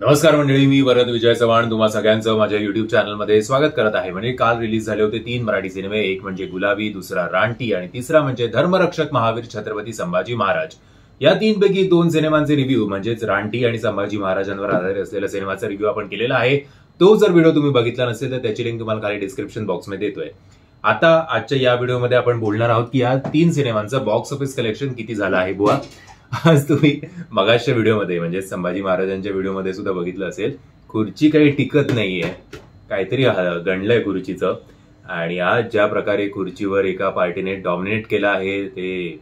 नमस्कार मंडळी, मी वरद विजय चव्हाण तुम्हा सगळ्यांचं माझ्या युट्यूब चॅनलमध्ये स्वागत करत आहे. म्हणजे काल रिलीज झाले होते 3 मराठी सिनेमे. एक म्हणजे गुलाबी, दुसरा रानटी आणि तिसरा म्हणजे धर्मरक्षक महावीर छत्रपती संभाजी महाराज. या 3 पैकी 2 सिनेमांचे रिव्ह्यू म्हणजेच रानटी आणि संभाजी महाराजांवर आधारित असलेल्या सिनेमाचा रिव्ह्यू आपण केलेला आहे. तो जर व्हिडिओ तुम्ही बघितला नसेल तर त्याची लिंक तुम्हाला खाली डिस्क्रिप्शन बॉक्समध्ये देतोय. आता आजच्या या व्हिडिओमध्ये आपण बोलणार आहोत की या 3 सिनेमांचं बॉक्स ऑफिस कलेक्शन किती झालं आहे. बुवा, आज तुम्ही मगाच्या व्हिडिओमध्ये म्हणजे संभाजी महाराजांच्या व्हिडिओमध्ये सुद्धा बघितलं असेल, खुर्ची काही टिकत नाहीये, काहीतरी गणलंय खुर्चीचं. आणि आज ज्या प्रकारे खुर्चीवर एका पार्टीने डॉमिनेट केलं आहे ते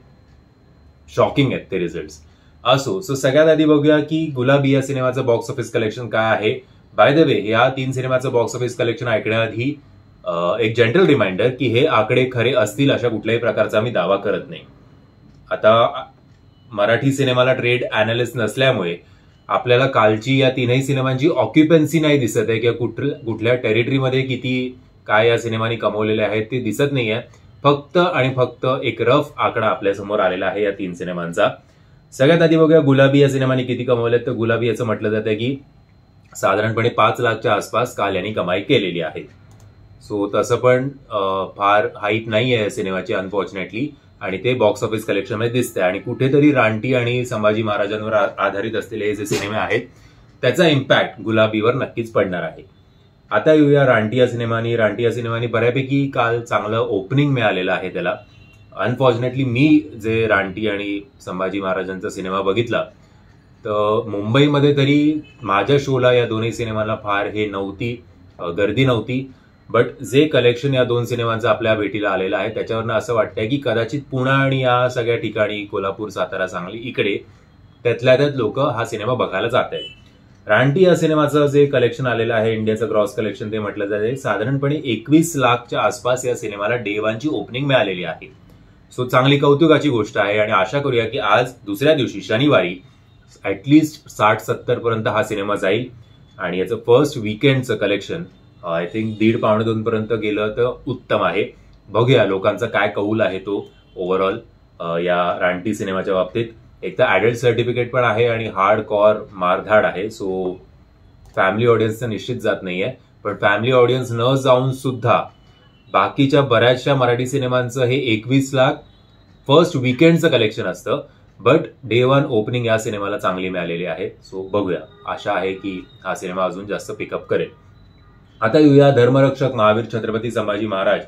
शॉकिंग आहेत ते रिझल्ट्स. असो, सगळ्यात आधी बघूया की गुलाबी या सिनेमाचं बॉक्स ऑफिस कलेक्शन काय आहे. बाय द वे, या 3 सिनेमाचं बॉक्स ऑफिस कलेक्शन ऐकण्याआधी एक जनरल रिमाइंडर की हे आकडे खरे असतील अशा कुठल्याही प्रकारचा मी दावा करत नाही. आता मराठी सिनेमाला ट्रेड अॅनालिस्ट नसल्यामुळे आपल्याला कालची या 3ही सिनेमांची ऑक्युपन्सी नाही दिसत आहे किंवा कुठल्या टेरिटरीमध्ये किती काय या सिनेमांनी कमवलेले आहेत ते दिसत नाहीये. फक्त आणि फक्त एक रफ आकडा आपल्यासमोर आलेला आहे या 3 सिनेमांचा. सगळ्यात आधी बघूया गुलाबी या सिनेमाने किती कमवले. तर गुलाबी याचं म्हटलं जातं की साधारणपणे 5 लाखच्या आसपास काल यांनी कमाई केलेली आहे. सो तसं पण फार हाईट नाही आहे या सिनेमाची अनफॉर्च्युनेटली, आणि ते बॉक्स ऑफिस कलेक्शन मध्ये दिसतंय. आणि कुठेतरी रानटी आणि संभाजी महाराजांवर आधारित असलेले जे सिनेमे आहेत त्याचा इम्पॅक्ट गुलाबीवर नक्कीच पडणार आहे. आता येऊया रानटी या सिनेमानी बऱ्यापैकी काल चांगलं ओपनिंग मिळालेलं आहे त्याला. अनफॉर्च्युनेटली मी जे रानटी आणि संभाजी महाराजांचा सिनेमा बघितला तर मुंबईमध्ये तरी माझ्या शोला या दोन्ही सिनेमाला फार हे नव्हती, गर्दी नव्हती. बट जे कलेक्शन या 2 सिनेमांचं आपल्या भेटीला आलेलं आहे त्याच्यावरनं असं वाटतंय की कदाचित पुणे आणि या सगळ्या ठिकाणी कोल्हापूर, सातारा, सांगली इकडे त्यातल्या त्यात लोक हा सिनेमा बघायला जात आहेत. रानटी या सिनेमाचं जे कलेक्शन आलेलं आहे, इंडियाचं ग्रॉस कलेक्शन ते म्हटलं जाते, साधारणपणे 21 लाखच्या आसपास या सिनेमाला डे 1ची ओपनिंग मिळालेली आहे. सो चांगली कौतुकाची गोष्ट आहे. आणि आशा करूया की आज दुसऱ्या दिवशी शनिवारी ऍटलिस्ट 60-70 पर्यंत हा सिनेमा जाईल. आणि याचं फर्स्ट वीकेंडचं कलेक्शन आय थिंक 1.5-2 पर्यंत गेलं तर उत्तम आहे. बघूया लोकांचा काय कौल आहे तो ओव्हरऑल या रानटी सिनेमाच्या बाबतीत. एक तर ऍडल्ट सर्टिफिकेट पण आहे आणि हार्ड कॉर मारधाड आहे. सो फॅमिली ऑडियन्स तर निश्चित जात नाहीये, पण फॅमिली ऑडियन्स न जाऊन सुद्धा बाकीच्या बऱ्याचशा मराठी सिनेमांचं हे 21 लाख फर्स्ट वीकेंडचं कलेक्शन असतं. बट डे 1 ओपनिंग या सिनेमाला चांगली मिळालेली आहे. सो बघूया, आशा आहे की हा सिनेमा अजून जास्त पिकअप करेल. आता येऊया धर्मरक्षक महावीर छत्रपती संभाजी महाराज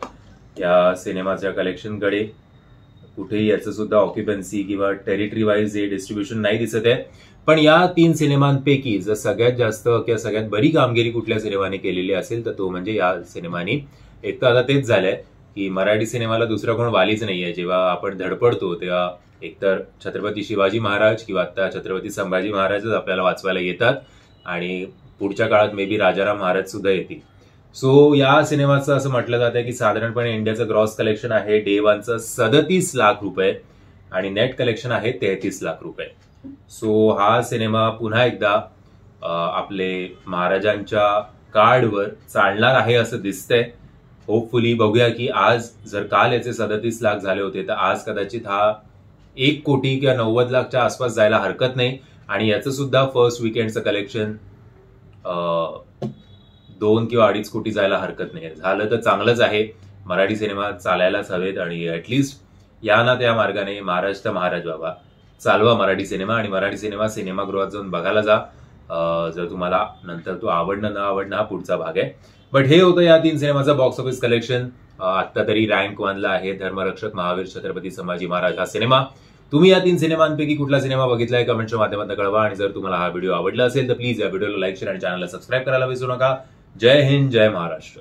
या सिनेमाच्या कलेक्शनकडे. कुठेही याचं सुद्धा ऑक्युपन्सी किंवा टेरिटरी वाईज हे डिस्ट्रीब्युशन नाही दिसत आहे. पण या 3 सिनेमांपैकी जर सगळ्यात जास्त किंवा सगळ्यात बरी कामगिरी कुठल्या सिनेमाने केलेली असेल तर तो म्हणजे या सिनेमाने. एक तर आता तेच झालंय की मराठी सिनेमाला दुसरा कोण वालीच नाहीये. जेव्हा आपण धडपडतो तेव्हा एकतर छत्रपती शिवाजी महाराज किंवा आता छत्रपती संभाजी महाराजच आपल्याला वाचवायला येतात आणि पुढच्या काळात मे बी राजाराम महाराज सुद्धा येतील. सो या सिनेमाचं असं म्हटलं जातं की साधारणपणे इंडियाचं ग्रॉस कलेक्शन आहे डे 1चं 37 लाख रुपये आणि नेट कलेक्शन आहे 33 लाख रुपये. सो हा सिनेमा पुन्हा एकदा आपले महाराजांच्या कार्डवर चालणार आहे असं दिसतंय. होपफुली बघूया की आज जर काल याचे 37 लाख झाले होते तर आज कदाचित हा 1 कोटी किंवा 90 लाखच्या आसपास जायला हरकत नाही. आणि याचं सुद्धा फर्स्ट वीकेंडचं कलेक्शन 2 किंवा 2.5 कोटी जायला हरकत नाही. झालं तर चांगलंच आहे. मराठी सिनेमा चालायलाच हवेत आणि ऍटलिस्ट या ना त्या मार्गाने महाराज तर महाराज बाबा चालवा मराठी सिनेमा. आणि मराठी सिनेमा सिनेमागृहात जाऊन बघायला जा. जर तुम्हाला नंतर तो आवडणं न आवडणं हा पुढचा भाग आहे. बट हे होतं या 3 सिनेमाचा बॉक्स ऑफिस कलेक्शन. आता तरी रँक 1ला आहे धर्मरक्षक महावीर छत्रपती संभाजी महाराज हा सिनेमा. तुम्ही या 3 सिनेमांपैकी कुठला सिनेमा बघितलाय कमेंटच्या माध्यमातून कळवा. आणि जर तुम्हाला हा व्हिडिओ आवडला असेल तर प्लीज या व्हिडिओला लाईक, शेअर आणि चॅनलला सबस्क्राईब करायला विसरू नका. जय हिंद, जय महाराष्ट्र.